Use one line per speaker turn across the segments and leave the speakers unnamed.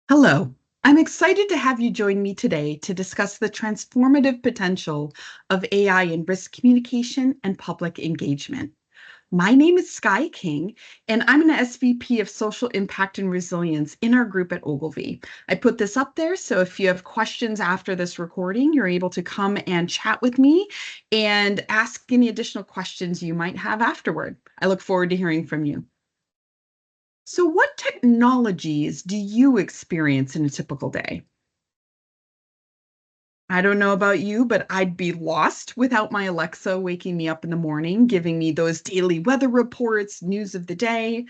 Hello, I'm excited to have you join me today to discuss the transformative potential of AI in risk communication and public engagement. My name is Skye King, and I'm an SVP of Social Impact and Resilience in our group at Ogilvy. I put this up there, so if you have questions after this recording, you're able to come and chat with me and ask any additional questions you might have afterward. I look forward to hearing from you. So, what technologies do you experience in a typical day? I don't know about you, but I'd be lost without my Alexa waking me up in the morning, giving me those daily weather reports, news of the day.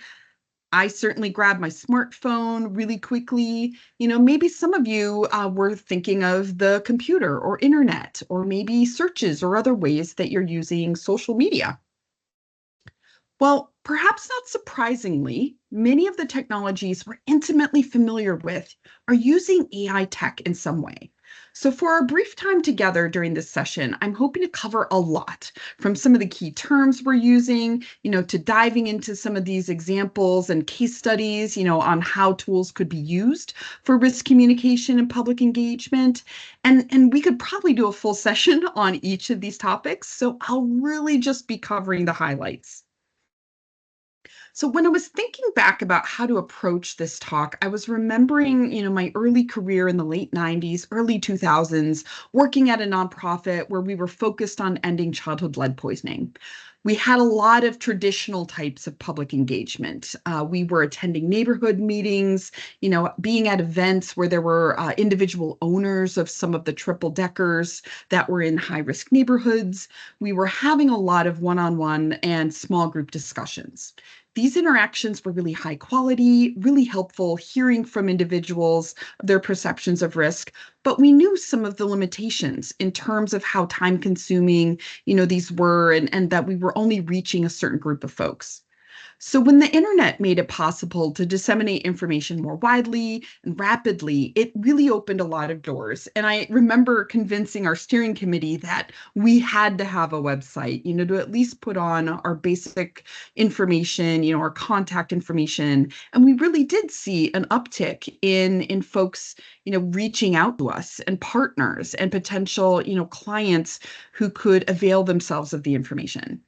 I certainly grab my smartphone really quickly. Maybe some of you were thinking of the computer or internet, or maybe searches or other ways that you're using social media. Well, perhaps not surprisingly, many of the technologies we're intimately familiar with are using AI tech in some way. So, for our brief time together during this session, I'm hoping to cover a lot from some of the key terms we're using, to diving into some of these examples and case studies, on how tools could be used for risk communication and public engagement. And we could probably do a full session on each of these topics. So, I'll really just be covering the highlights. So when I was thinking back about how to approach this talk, I was remembering, my early career in the late 90s, early 2000s, working at a nonprofit where we were focused on ending childhood lead poisoning. We had a lot of traditional types of public engagement. We were attending neighborhood meetings, being at events where there were individual owners of some of the triple deckers that were in high risk neighborhoods. We were having a lot of one-on-one and small group discussions. These interactions were really high quality, really helpful, hearing from individuals, their perceptions of risk, but we knew some of the limitations in terms of how time consuming, these were, and that we were only reaching a certain group of folks. So when the internet made it possible to disseminate information more widely and rapidly, it really opened a lot of doors. And I remember convincing our steering committee that we had to have a website, to at least put on our basic information, our contact information. And we really did see an uptick in folks, reaching out to us and partners and potential, clients who could avail themselves of the information.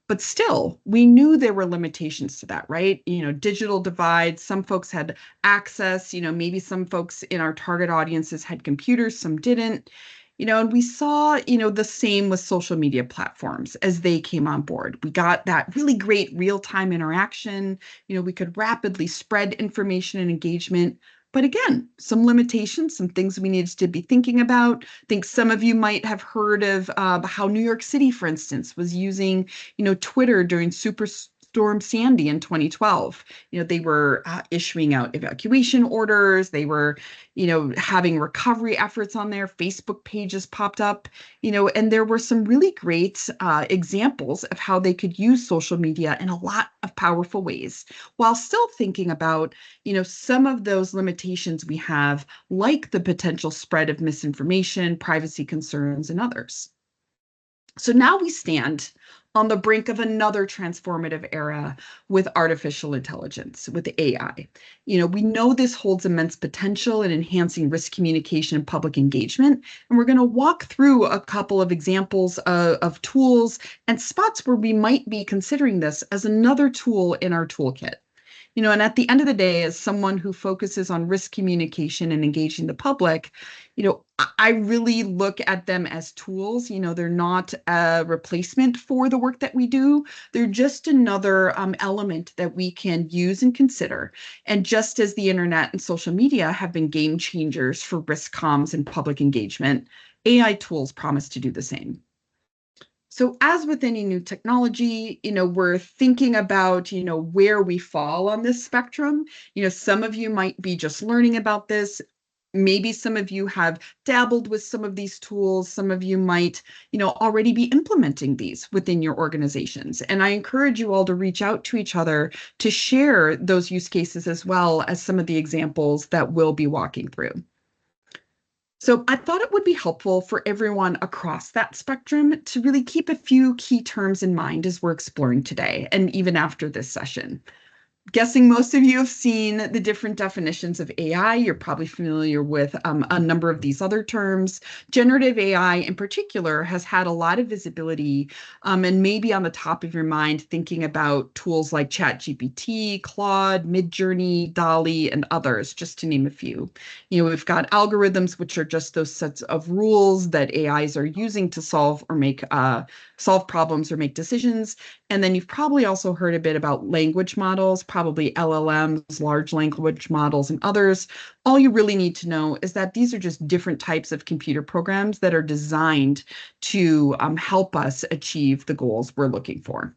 But still, we knew there were limitations to that, right? Digital divide. Some folks had access, maybe some folks in our target audiences had computers, some didn't. And we saw, the same with social media platforms as they came on board. We got that really great real-time interaction. We could rapidly spread information and engagement. But again, some limitations, some things we needed to be thinking about. I think some of you might have heard of how New York City, for instance, was using, Twitter during Superstorm Sandy in 2012. They were issuing out evacuation orders. They were, having recovery efforts on their Facebook pages popped up, and there were some really great examples of how they could use social media in a lot of powerful ways while still thinking about, some of those limitations we have, like the potential spread of misinformation, privacy concerns, and others. So now we stand on the brink of another transformative era with artificial intelligence, with AI. We know this holds immense potential in enhancing risk communication and public engagement. And we're going to walk through a couple of examples of tools and spots where we might be considering this as another tool in our toolkit. And at the end of the day, as someone who focuses on risk communication and engaging the public, I really look at them as tools. They're not a replacement for the work that we do. They're just another element that we can use and consider. And just as the internet and social media have been game changers for risk comms and public engagement, AI tools promise to do the same. So as with any new technology, we're thinking about, where we fall on this spectrum. Some of you might be just learning about this. Maybe some of you have dabbled with some of these tools. Some of you might, already be implementing these within your organizations. And I encourage you all to reach out to each other to share those use cases as well as some of the examples that we'll be walking through. So I thought it would be helpful for everyone across that spectrum to really keep a few key terms in mind as we're exploring today and even after this session. guessing most of you have seen the different definitions of AI. You're probably familiar with a number of these other terms. Generative AI in particular has had a lot of visibility, and maybe on the top of your mind thinking about tools like ChatGPT, Claude, Midjourney, DALL-E, and others, just to name a few. We've got algorithms, which are just those sets of rules that AIs are using to solve problems or make decisions. And then you've probably also heard a bit about language models, probably LLMs, large language models, and others. All you really need to know is that these are just different types of computer programs that are designed to help us achieve the goals we're looking for.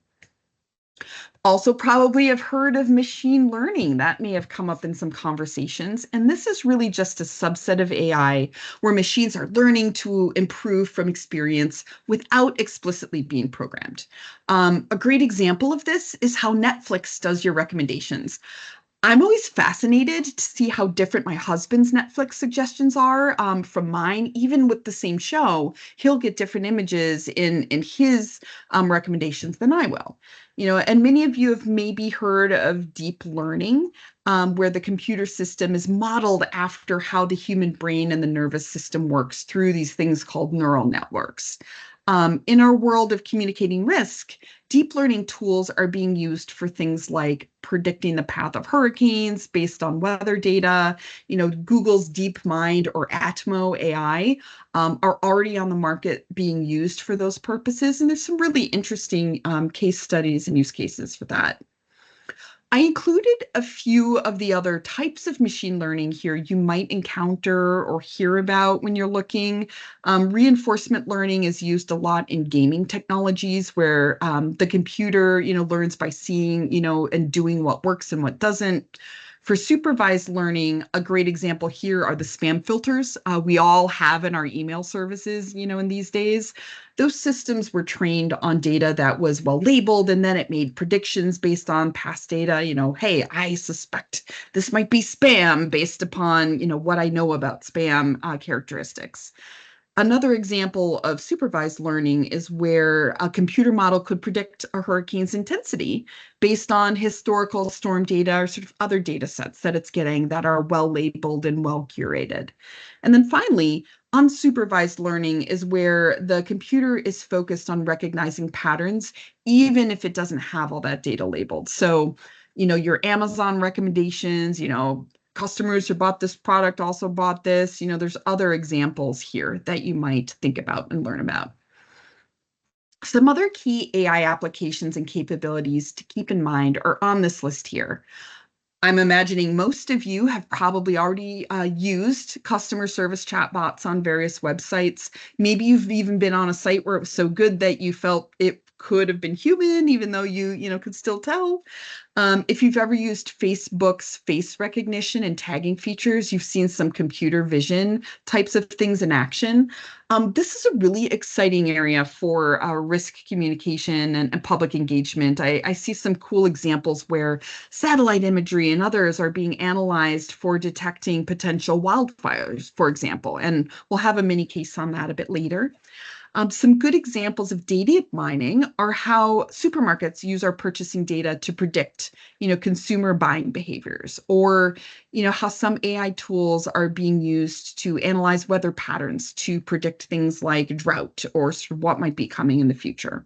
Also probably have heard of machine learning. That may have come up in some conversations. And this is really just a subset of AI where machines are learning to improve from experience without explicitly being programmed. A great example of this is how Netflix does your recommendations. I'm always fascinated to see how different my husband's Netflix suggestions are from mine. Even with the same show, he'll get different images in his recommendations than I will. And many of you have maybe heard of deep learning, where the computer system is modeled after how the human brain and the nervous system works through these things called neural networks. In our world of communicating risk, deep learning tools are being used for things like predicting the path of hurricanes based on weather data. Google's DeepMind or Atmo AI are already on the market being used for those purposes. And there's some really interesting case studies and use cases for that. I included a few of the other types of machine learning here you might encounter or hear about when you're looking. Reinforcement learning is used a lot in gaming technologies where the computer, learns by seeing, and doing what works and what doesn't. For supervised learning, a great example here are the spam filters we all have in our email services, in these days. Those systems were trained on data that was well labeled, and then it made predictions based on past data. Hey, I suspect this might be spam based upon, what I know about spam characteristics. Another example of supervised learning is where a computer model could predict a hurricane's intensity based on historical storm data or sort of other data sets that it's getting that are well labeled and well curated. And then finally, unsupervised learning is where the computer is focused on recognizing patterns, even if it doesn't have all that data labeled. So, your Amazon recommendations, customers who bought this product also bought this. There's other examples here that you might think about and learn about. Some other key AI applications and capabilities to keep in mind are on this list here. I'm imagining most of you have probably already used customer service chatbots on various websites. Maybe you've even been on a site where it was so good that you felt it could have been human, even though you could still tell. If you've ever used Facebook's face recognition and tagging features, you've seen some computer vision types of things in action. This is a really exciting area for risk communication and public engagement. I see some cool examples where satellite imagery and others are being analyzed for detecting potential wildfires, for example, and we'll have a mini case on that a bit later. Some good examples of data mining are how supermarkets use our purchasing data to predict, consumer buying behaviors, or, how some AI tools are being used to analyze weather patterns to predict things like drought or sort of what might be coming in the future.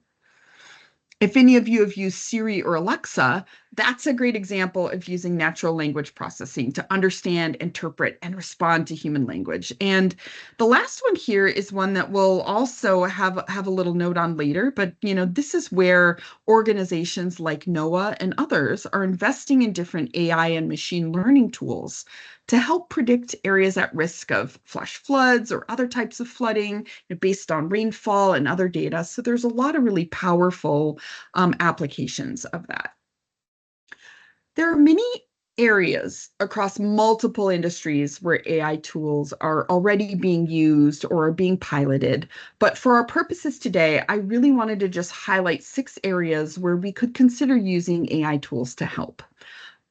If any of you have used Siri or Alexa, that's a great example of using natural language processing to understand, interpret, and respond to human language. And the last one here is one that we'll also have a little note on later, but this is where organizations like NOAA and others are investing in different AI and machine learning tools to help predict areas at risk of flash floods or other types of flooding based on rainfall and other data. So there's a lot of really powerful applications of that. There are many areas across multiple industries where AI tools are already being used or are being piloted. But for our purposes today, I really wanted to just highlight 6 areas where we could consider using AI tools to help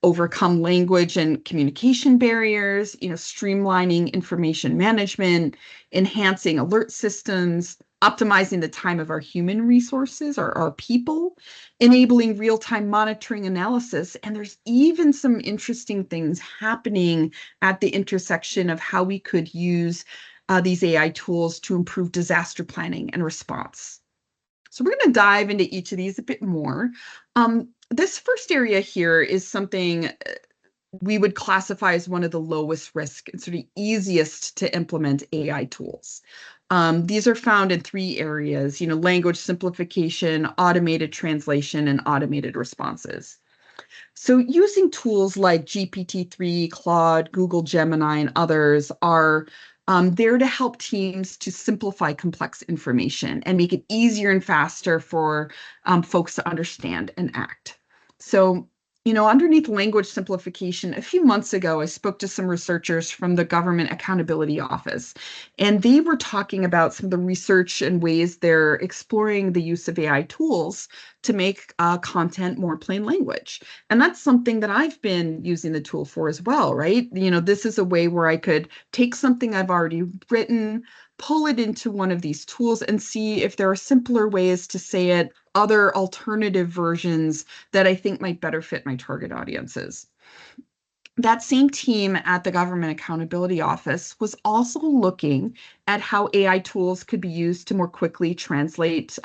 overcome language and communication barriers, streamlining information management, enhancing alert systems, optimizing the time of our human resources, our people, enabling real-time monitoring analysis. And there's even some interesting things happening at the intersection of how we could use these AI tools to improve disaster planning and response. So we're going to dive into each of these a bit more. This first area here is something we would classify as one of the lowest risk and sort of easiest to implement AI tools. These are found in three areas, language simplification, automated translation, and automated responses. So using tools like GPT-3, Claude, Google Gemini, and others are there to help teams to simplify complex information and make it easier and faster for folks to understand and act. So, underneath language simplification, a few months ago, I spoke to some researchers from the Government Accountability Office, and they were talking about some of the research and ways they're exploring the use of AI tools to make content more plain language. And that's something that I've been using the tool for as well, right? This is a way where I could take something I've already written, pull it into one of these tools and see if there are simpler ways to say it, other alternative versions that I think might better fit my target audiences. That same team at the Government Accountability Office was also looking at how AI tools could be used to more quickly translate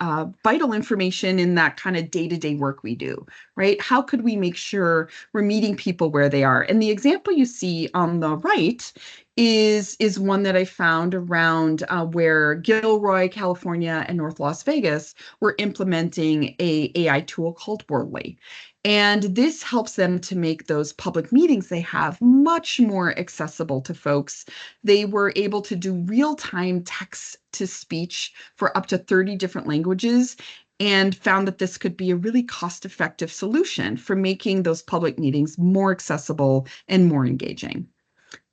vital information in that kind of day-to-day work we do, right? How could we make sure we're meeting people where they are? And the example you see on the right is one that I found around where Gilroy, California, and North Las Vegas were implementing a AI tool called Worldly. And this helps them to make those public meetings they have much more accessible to folks. They were able to do real-time text to speech for up to 30 different languages and found that this could be a really cost-effective solution for making those public meetings more accessible and more engaging.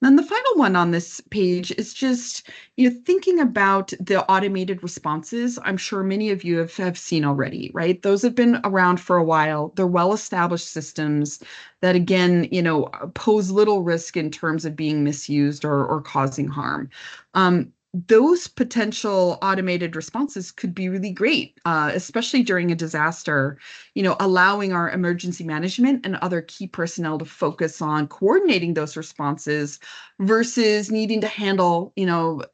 Then the final one on this page is just thinking about the automated responses. I'm sure many of you have seen already, right? Those have been around for a while. They're well-established systems that, again, pose little risk in terms of being misused or causing harm. Those potential automated responses could be really great, especially during a disaster, allowing our emergency management and other key personnel to focus on coordinating those responses versus needing to handle,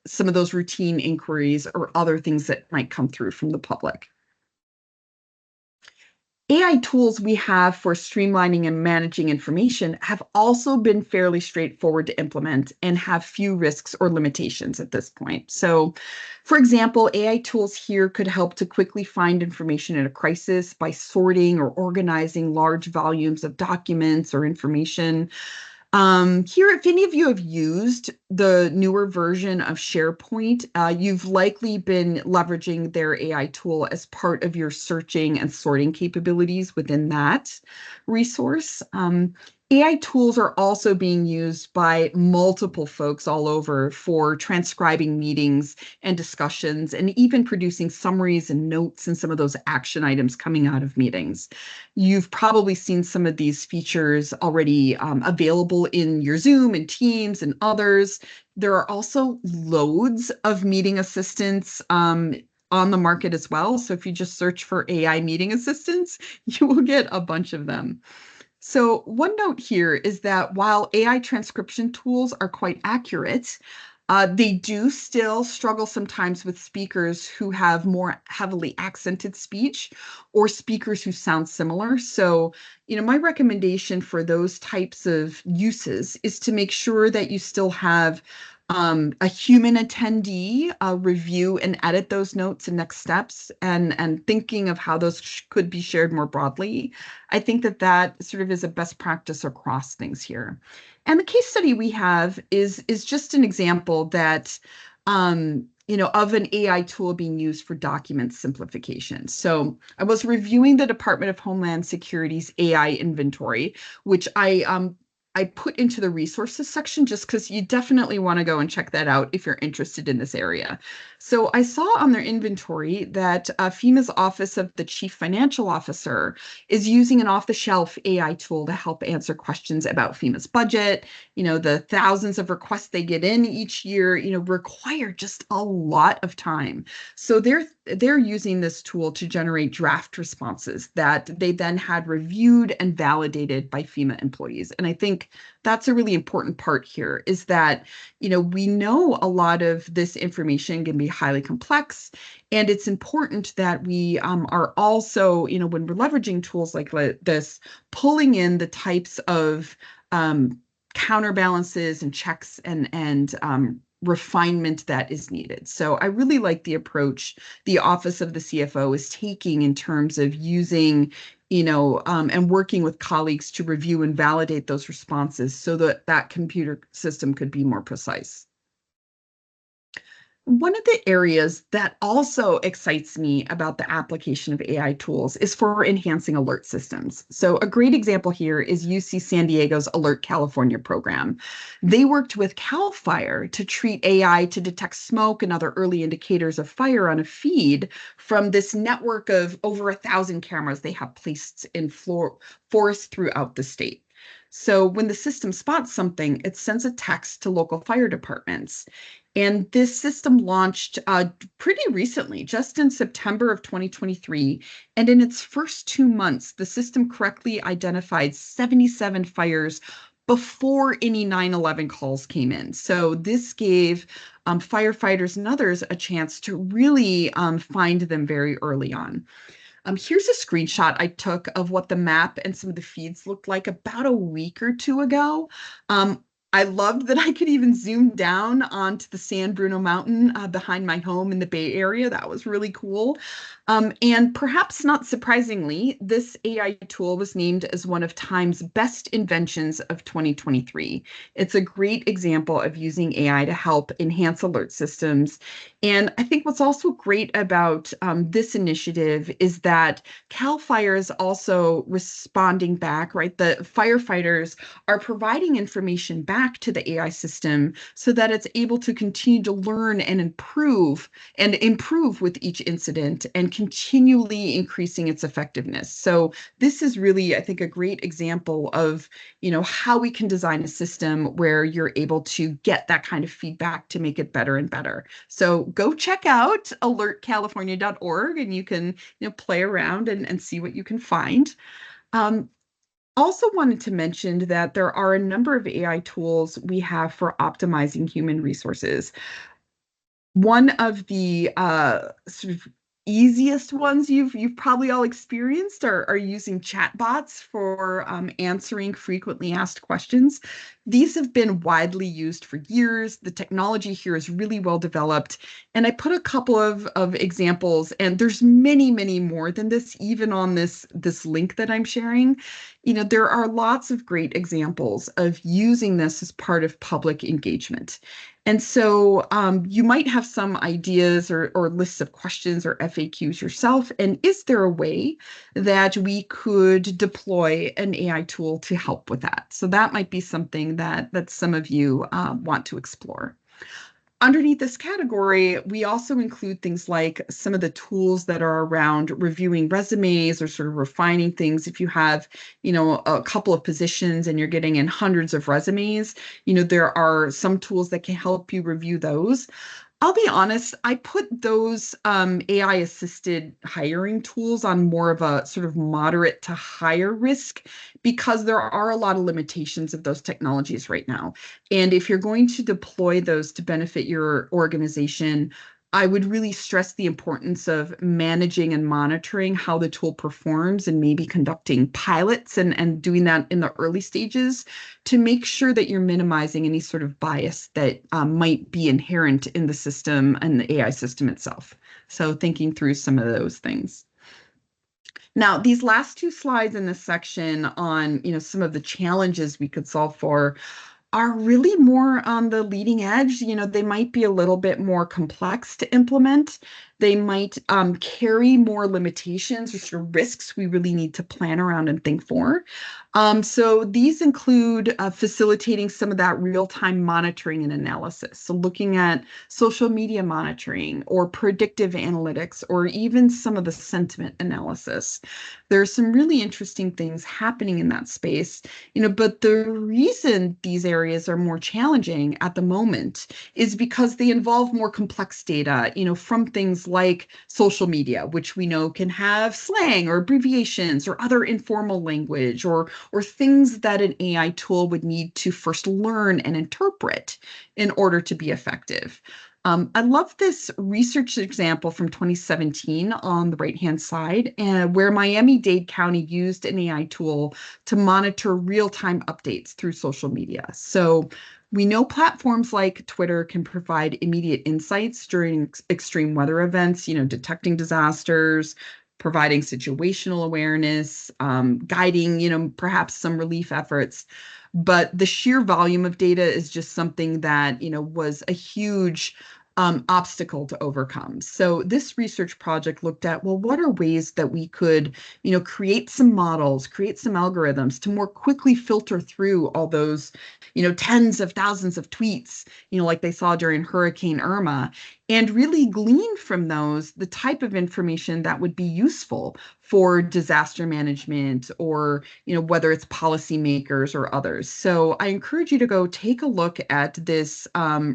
some of those routine inquiries or other things that might come through from the public. AI tools we have for streamlining and managing information have also been fairly straightforward to implement and have few risks or limitations at this point. So, for example, AI tools here could help to quickly find information in a crisis by sorting or organizing large volumes of documents or information. Here, if any of you have used the newer version of SharePoint, you've likely been leveraging their AI tool as part of your searching and sorting capabilities within that resource. AI tools are also being used by multiple folks all over for transcribing meetings and discussions and even producing summaries and notes and some of those action items coming out of meetings. You've probably seen some of these features already available in your Zoom and Teams and others. There are also loads of meeting assistants on the market as well. So if you just search for AI meeting assistants, you will get a bunch of them. So one note here is that while AI transcription tools are quite accurate, they do still struggle sometimes with speakers who have more heavily accented speech or speakers who sound similar. So, my recommendation for those types of uses is to make sure that you still have a human attendee review and edit those notes and next steps and thinking of how those could be shared more broadly. I think that sort of is a best practice across things here. And the case study we have is just an example that of an AI tool being used for document simplification. So I was reviewing the Department of Homeland Security's AI inventory, which I I put into the resources section just because you definitely want to go and check that out if you're interested in this area. So I saw on their inventory that FEMA's Office of the Chief Financial Officer is using an off-the-shelf AI tool to help answer questions about FEMA's budget. The thousands of requests they get in each year, require just a lot of time. So they're using this tool to generate draft responses that they then had reviewed and validated by FEMA employees. And I think that's a really important part here is that, we know a lot of this information can be highly complex, and it's important that we are also, when we're leveraging tools like this, pulling in the types of counterbalances and checks and refinement that is needed. So I really like the approach the Office of the CFO is taking in terms of using, and working with colleagues to review and validate those responses so that that computer system could be more precise. One of the areas that also excites me about the application of AI tools is for enhancing alert systems. So a great example here is UC San Diego's Alert California program. They worked with CAL FIRE to treat AI to detect smoke and other early indicators of fire on a feed from this network of over 1,000 cameras they have placed in forests throughout the state. So when the system spots something, it sends a text to local fire departments. And this system launched pretty recently, just in September of 2023. And in its first 2 months, the system correctly identified 77 fires before any 911 calls came in. So this gave firefighters and others a chance to really find them very early on. Here's a screenshot I took of what the map and some of the feeds looked like about a week or two ago. I loved that I could even zoom down onto the San Bruno Mountain behind my home in the Bay Area. That was really cool. And perhaps not surprisingly, this AI tool was named as one of Time's best inventions of 2023. It's a great example of using AI to help enhance alert systems. And I think what's also great about this initiative is that CAL FIRE is also responding back, right? The firefighters are providing information back to the AI system so that it's able to continue to learn and improve with each incident and continually increasing its effectiveness. So this is really, I think, a great example of, how we can design a system where you're able to get that kind of feedback to make it better and better. So go check out alertcalifornia.org and you can, play around and see what you can find. Also wanted to mention that there are a number of AI tools we have for optimizing human resources. One of the sort of easiest ones you've probably all experienced are using chatbots for answering frequently asked questions. These have been widely used for years. The technology here is really well developed. And I put a couple of examples, and there's many, many more than this, even on this link that I'm sharing. There are lots of great examples of using this as part of public engagement. And so you might have some ideas or lists of questions or FAQs yourself. And is there a way that we could deploy an AI tool to help with that? So that might be something that some of you want to explore. Underneath this category, we also include things like some of the tools that are around reviewing resumes or sort of refining things. If you have, a couple of positions and you're getting in hundreds of resumes, there are some tools that can help you review those. I'll be honest, I put those AI-assisted hiring tools on more of a sort of moderate to higher risk because there are a lot of limitations of those technologies right now. And if you're going to deploy those to benefit your organization, I would really stress the importance of managing and monitoring how the tool performs and maybe conducting pilots and doing that in the early stages to make sure that you're minimizing any sort of bias that might be inherent in the system and the AI system itself. So thinking through some of those things. Now, these last two slides in this section on, some of the challenges we could solve for are really more on the leading edge. They might be a little bit more complex to implement. They might carry more limitations or sort of risks we really need to plan around and think for. So these include facilitating some of that real-time monitoring and analysis. So looking at social media monitoring or predictive analytics or even some of the sentiment analysis. There's some really interesting things happening in that space, but the reason these areas are more challenging at the moment is because they involve more complex data, from things like social media, which we know can have slang or abbreviations or other informal language or things that an AI tool would need to first learn and interpret in order to be effective. I love this research example from 2017 on the right-hand side, where Miami-Dade County used an AI tool to monitor real-time updates through social media. So we know platforms like Twitter can provide immediate insights during extreme weather events, detecting disasters, providing situational awareness, guiding, perhaps some relief efforts. But the sheer volume of data is just something that, was a huge obstacle to overcome. So this research project looked at, well, what are ways that we could, create some models, create some algorithms to more quickly filter through all those, tens of thousands of tweets, like they saw during Hurricane Irma, and really glean from those the type of information that would be useful for disaster management or, whether it's policymakers or others. So I encourage you to go take a look at this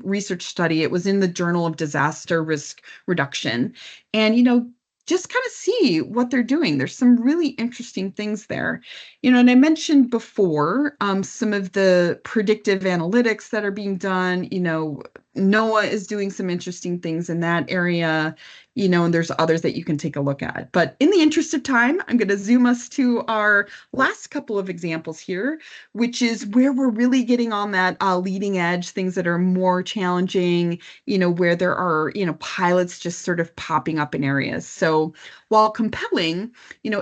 research study. It was in the Journal of Disaster Risk Reduction. And, just kind of see what they're doing. There's some really interesting things there. And I mentioned before some of the predictive analytics that are being done. NOAA is doing some interesting things in that area, and there's others that you can take a look at. But in the interest of time, I'm going to zoom us to our last couple of examples here, which is where we're really getting on that leading edge, things that are more challenging, where there are, pilots just sort of popping up in areas. So while compelling,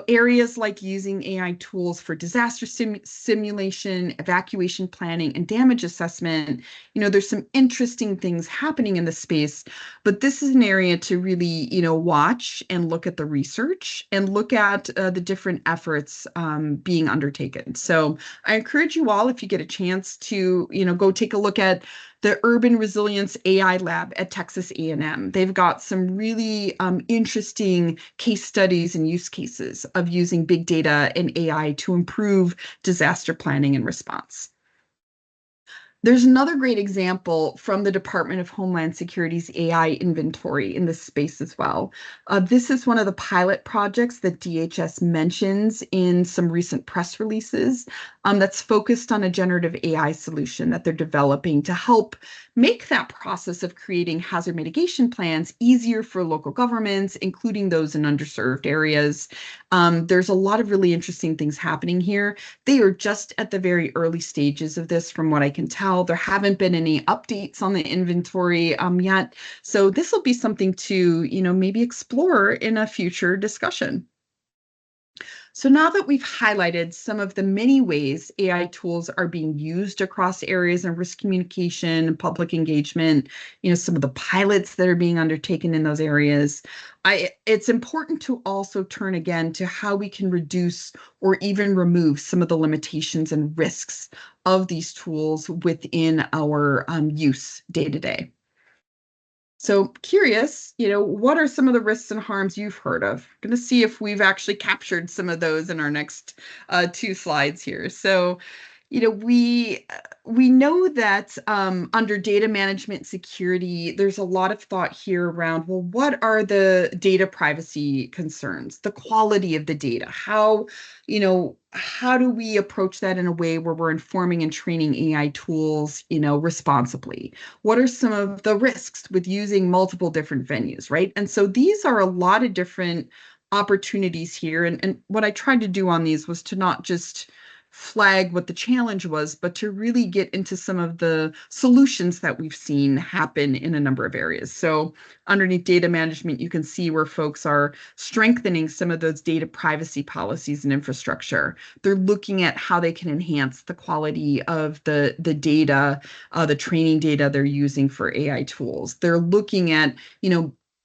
areas like using AI tools for disaster simulation, evacuation planning, and damage assessment, there's some interesting things happening in the space, but this is an area to really, watch and look at the research and look at the different efforts being undertaken. So I encourage you all, if you get a chance to, go take a look at the Urban Resilience AI Lab at Texas A&M. They've got some really interesting case studies and use cases of using big data and AI to improve disaster planning and response. There's another great example from the Department of Homeland Security's AI inventory in this space as well. This is one of the pilot projects that DHS mentions in some recent press releases that's focused on a generative AI solution that they're developing to help make that process of creating hazard mitigation plans easier for local governments, including those in underserved areas. There's a lot of really interesting things happening here. They are just at the very early stages of this, from what I can tell. There haven't been any updates on the inventory yet. So this will be something to, maybe explore in a future discussion. So now that we've highlighted some of the many ways AI tools are being used across areas of risk communication and public engagement, some of the pilots that are being undertaken in those areas, it's important to also turn again to how we can reduce or even remove some of the limitations and risks of these tools within our use day to day. So curious, what are some of the risks and harms you've heard of? I'm going to see if we've actually captured some of those in our next two slides here. So, we know that under data management security, there's a lot of thought here around, well, what are the data privacy concerns, the quality of the data? How do we approach that in a way where we're informing and training AI tools, responsibly? What are some of the risks with using multiple different venues, right? And so these are a lot of different opportunities here. And what I tried to do on these was to not just flag what the challenge was, but to really get into some of the solutions that we've seen happen in a number of areas. So underneath data management, you can see where folks are strengthening some of those data privacy policies and infrastructure. They're looking at how they can enhance the quality of the data, the training data they're using for AI tools. They're looking at,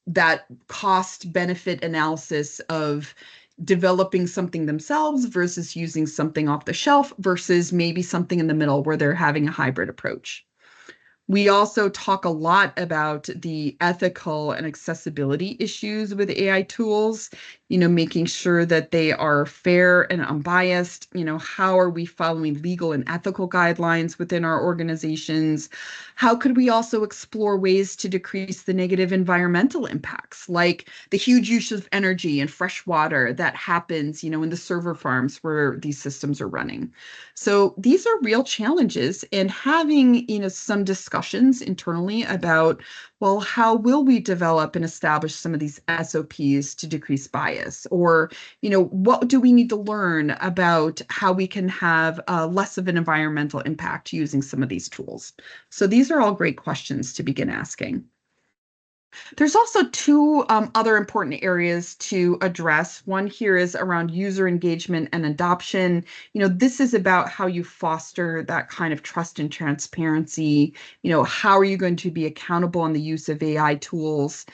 that cost benefit analysis of developing something themselves versus using something off the shelf versus maybe something in the middle where they're having a hybrid approach. We also talk a lot about the ethical and accessibility issues with AI tools, making sure that they are fair and unbiased. How are we following legal and ethical guidelines within our organizations? How could we also explore ways to decrease the negative environmental impacts, like the huge use of energy and fresh water that happens, in the server farms where these systems are running? So these are real challenges, and having, some discussions internally about, well, how will we develop and establish some of these SOPs to decrease bias? Or, what do we need to learn about how we can have less of an environmental impact using some of these tools? So these are all great questions to begin asking. There's also two other important areas to address. One here is around user engagement and adoption. This is about how you foster that kind of trust and transparency. How are you going to be accountable on the use of AI tools?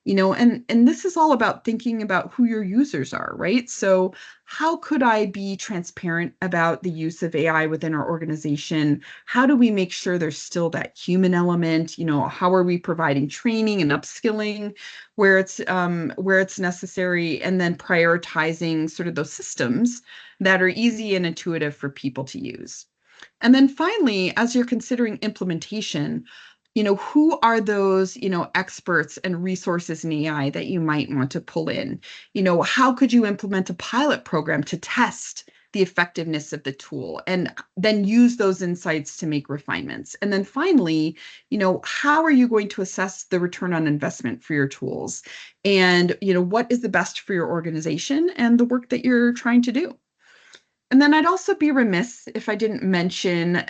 And this is all about thinking about who your users are, right? So how could I be transparent about the use of AI within our organization? How do we make sure there's still that human element? How are we providing training and upskilling where it's necessary, and then prioritizing sort of those systems that are easy and intuitive for people to use. And then finally, as you're considering implementation, who are those, experts and resources in AI that you might want to pull in? How could you implement a pilot program to test the effectiveness of the tool and then use those insights to make refinements? And then finally, how are you going to assess the return on investment for your tools? And, what is the best for your organization and the work that you're trying to do? And then I'd also be remiss if I didn't mention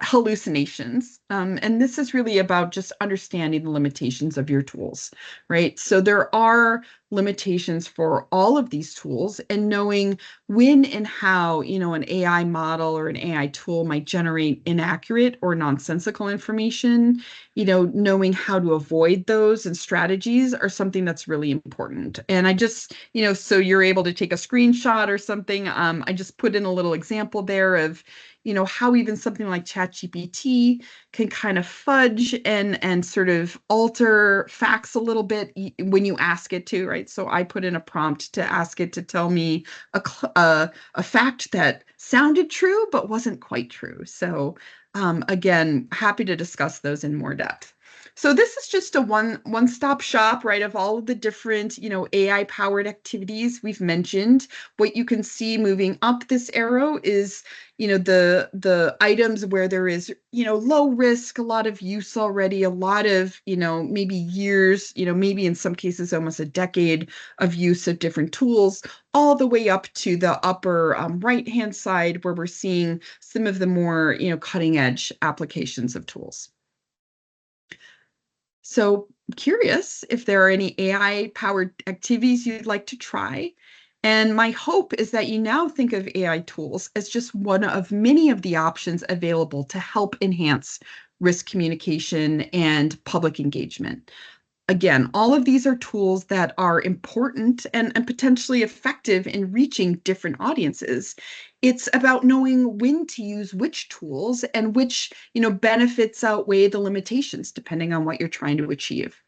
hallucinations. And this is really about just understanding the limitations of your tools, right? So there are limitations for all of these tools, and knowing when and how, an AI model or an AI tool might generate inaccurate or nonsensical information, knowing how to avoid those and strategies are something that's really important. And I just, so you're able to take a screenshot or something. I just put in a little example there of, how even something like ChatGPT can kind of fudge and sort of alter facts a little bit when you ask it to, right? So I put in a prompt to ask it to tell me a fact that sounded true but wasn't quite true. So again, happy to discuss those in more depth. So this is just a one-stop shop, right, of all of the different, AI-powered activities we've mentioned. What you can see moving up this arrow is, the items where there is, low risk, a lot of use already, a lot of, maybe years, maybe in some cases almost a decade of use of different tools, all the way up to the upper right-hand side where we're seeing some of the more, cutting edge applications of tools. So curious if there are any AI-powered activities you'd like to try. And my hope is that you now think of AI tools as just one of many of the options available to help enhance risk communication and public engagement. Again, all of these are tools that are important and potentially effective in reaching different audiences. It's about knowing when to use which tools and which, benefits outweigh the limitations, depending on what you're trying to achieve.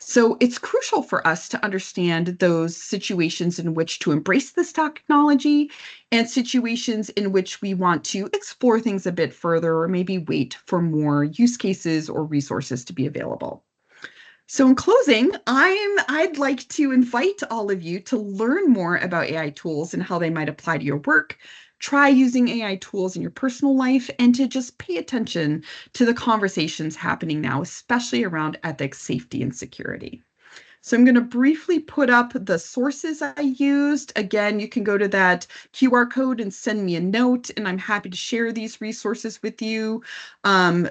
So it's crucial for us to understand those situations in which to embrace this technology and situations in which we want to explore things a bit further or maybe wait for more use cases or resources to be available. So in closing, I'd like to invite all of you to learn more about AI tools and how they might apply to your work. Try using AI tools in your personal life and to just pay attention to the conversations happening now, especially around ethics, safety, and security. So I'm going to briefly put up the sources I used. Again, you can go to that QR code and send me a note, and I'm happy to share these resources with you.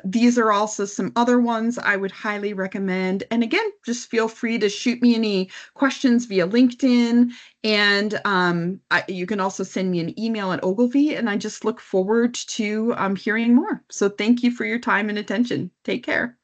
These are also some other ones I would highly recommend. And again, just feel free to shoot me any questions via LinkedIn. And you can also send me an email at Ogilvy, and I just look forward to hearing more. So thank you for your time and attention. Take care.